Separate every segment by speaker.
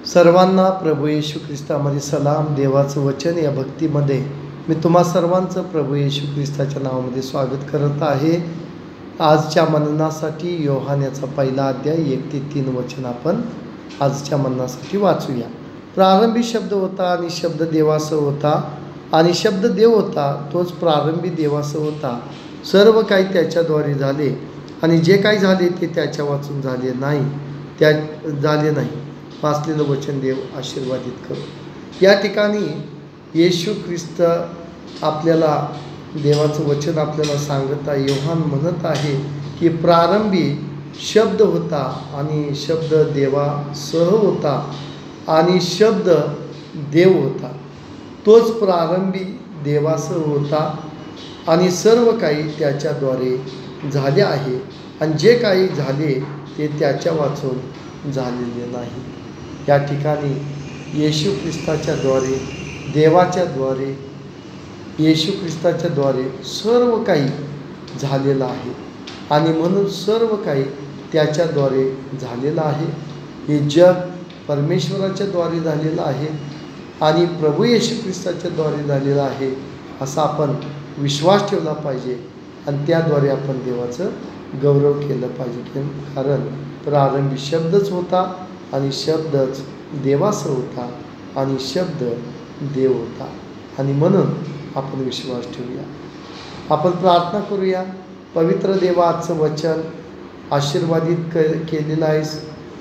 Speaker 1: सर्वांना प्रभू येशू ख्रिस्तामध्ये सलाम. देवाचं वचन या भक्तीमध्ये मी तुम्हा सर्वांचं प्रभू येशू ख्रिस्ताच्या नावामध्ये स्वागत करत आहे. आजच्या मननासाठी योहान याचा पहिला अध्याय 1 ते 3 वचन आपण आजच्या मननासाठी वाचूया. प्रारंभी शब्द होता आणि शब्द देवासह होता आणि शब्द देव होता. तोच प्रारंभी देवासह होता. सर्व काही त्याच्याद्वारे झाले आणि जे काही झाले ते त्याच्या वाचून झाले नाही. वाचलेलं वचन देव आशीर्वादित करो. या ठिकाणी येशू ख्रिस्त आपल्याला देवाचं वचन आपल्याला सांगत आहे. योहान म्हणत आहे की प्रारंभी शब्द होता आणि शब्द देवासह होता आणि शब्द देव होता. तोच प्रारंभी देवासह होता आणि सर्व काही त्याच्याद्वारे झाले आहे आणि जे काही झाले ते त्याच्या वाचून झालेले नाही. या ठिकाणी येशू ख्रिस्ताच्याद्वारे देवाच्याद्वारे येशू ख्रिस्ताच्याद्वारे सर्व काही झालेलं आहे आणि म्हणून सर्व काही त्याच्याद्वारे झालेलं आहे. हे जग परमेश्वराच्याद्वारे झालेलं आहे आणि प्रभू येशू ख्रिस्ताच्याद्वारे झालेलं आहे असा आपण विश्वास ठेवला पाहिजे आणि त्याद्वारे आपण देवाचं गौरव केलं पाहिजे. कारण प्रारंभी शब्दच होता आणि शब्दच देवासह होता आणि शब्द देव होता आणि म्हणून आपण विश्वास ठेवूया. आपण प्रार्थना करूया. पवित्र देवा, आजचं वचन आशीर्वादित केलेलं आहेस.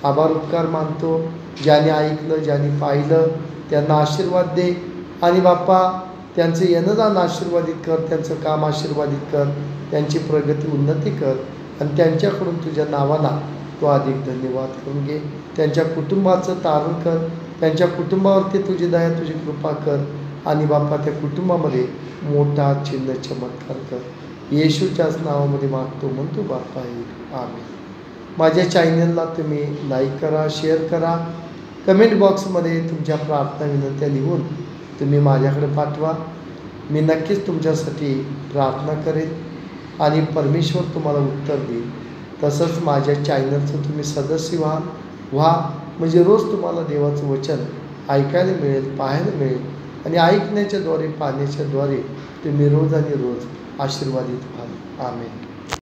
Speaker 1: आभार उपकार मानतो. ज्याने ऐकलं, ज्याने पाहिलं त्यांना आशीर्वाद दे आणि बाप्पा त्यांचं येणं आशीर्वादित कर, त्यांचं काम आशीर्वादित कर, त्यांची प्रगती उन्नती कर आणि त्यांच्याकडून तुझ्या नावाला तो अधिक धन्यवाद करून घे. त्यांच्या कुटुंबाचं तारण कर. त्यांच्या कुटुंबावरती तुझी दया, तुझी कृपा कर आणि बाप्पा त्या कुटुंबामध्ये मोठा चिन्ह चमत्कार कर. येशूच्याच नावामध्ये मागतो म्हणतो बाप्पा. आमेन. माझ्या चॅनलला तुम्ही लाईक करा, शेअर करा. कमेंट बॉक्समध्ये तुमच्या प्रार्थना विनंत्या लिहून तुम्ही माझ्याकडे पाठवा. मी नक्कीच तुमच्यासाठी प्रार्थना करेन आणि परमेश्वर तुम्हाला उत्तर देईल. तसंच माझ्या चॅनलचं तुम्ही सदस्य व्हा म्हणजे रोज तुम्हाला देवाचं वचन ऐकायला मिळेल, पाहायला मिळेल आणि ऐकण्याच्याद्वारे, पाहण्याच्याद्वारे तुम्ही रोज आणि रोज आशीर्वादित व्हाल. आमेन.